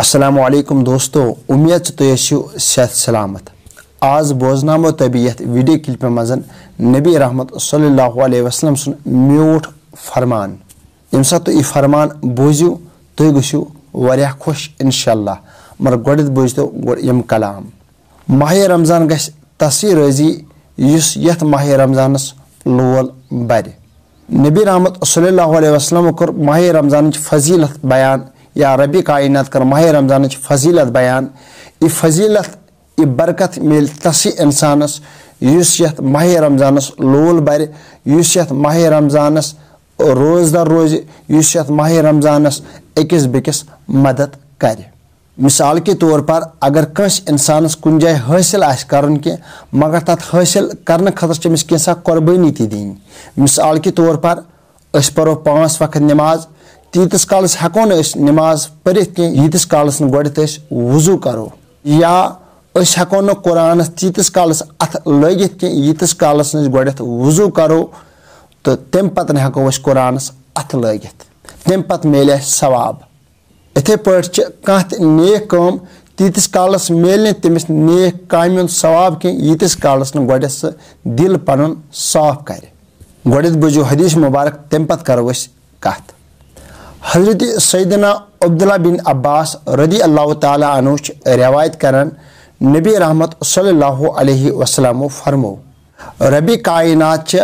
अस्सलामुअलैकुम दोस्तों, उम्मीद तुम सेहत सलामत। आज बोजनामो तबीयत वीडियो क्लिप मज नबी रहमत सल्लल्लाहु अलैहि वसल्लम सुन म्यूठ फरमान। यम सात तुम फरमान बोजू तुम गो वारिया खुश इंशाअल्लाह। मगर गोड बोजतो यम कलाम। माह रमजान गस तसी रजी युस यथ माह रमजानस लोल बर। नबी रहमत सल्लल्लाहु अलैहि वसल्लम कर माह रमजान फजीलत बयान या रबी कायनात कर माह रमजान फजीलत बयान। यह फजीलत यह बरकत मिल तसी इंसानस युस यथ माह रमजानस लोल बर, युस यथ माह रमजानस रोजदार रोज, युस यथ माह रमजानस अकिस बेकिस मदद कर। मिसाल के तौर पर अगर कंस इंसानस कुन जाय हासिल आस करन के मगर तत हासिल करने खतर चमिस कैसा कुर्बानी ती दिन। मिसाल के तौर पर अस परो 5 वक्त नमाज, तीतिस कालस हको न नमाज पढ़ित के यीतिस कालस गोडत वजू करो, या अस हको न कुरान तीतिस कालस अथ लगित के यीतिस कालस गोडत वजू करो, तो तम पत हको अस कुरानस अथ लगित, तम पत मिले सवाब। इथे पट कह नेक काम तीतिस कालस मिल तमिस नेक काम सवाब के यीतिस कालस गोडत सह दिल पन साफ कर। गोडत बुझो हदीस मुबारक, तम पत करो अस कथ। हजरत सैयदना अब्दुल्लाह बिन अब्बास रदी अल्लाह ताला अन्हु रवायत करन, नबी रहमत सल्लल्लाहु अलैहि वसल्लम फरमो, रबी कायनात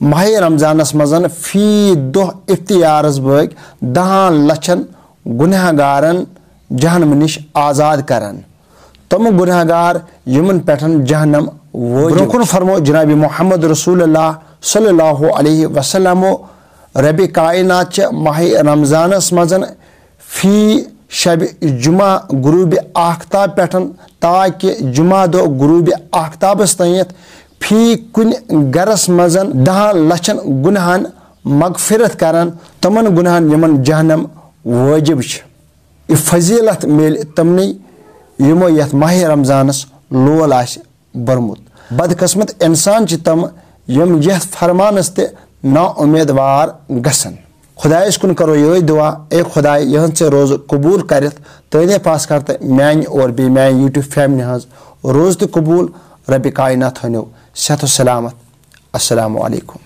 माह रमजानस मजन फी दो इफ्तियारस बग 10 लक्षन गुनहगारन जहन्नम निश आजाद करन। तम गुनहगार यमन पेठन जहन्नम वो फरमो जनाब मोहम्मद रसूलुल्लाह सल्लल्लाहु अलैहि वसल्लम, रबी कायनात माह रमजानस मजन फी शब जुमा गुरूब आफ्ताब पेठन ताकि जुमा दो गुरूब आफ्ताबस तयत फी कुन गरस मजन 10 लक्षन गुनहन मगफिरत करन, तमन गुनहन यमन जहन्नम वाजिब। यह फजीलत मिल तमने यमो यथ माह रमजानस लोल आस बरमुत। बदकिस्मत इंसान तम यम यथ फरमानस ते ना उम्मीदवार गसन। खुदायस कुन करो ये दुआ, ए खुदाय यहन से रोज कबूल करत तने पास करते मान और बे मान यूट्यूब फैमिली हज रोज तो कबूल। रबी कायनात हनो सेहत सलामत। अस्सलामु अलैकुम।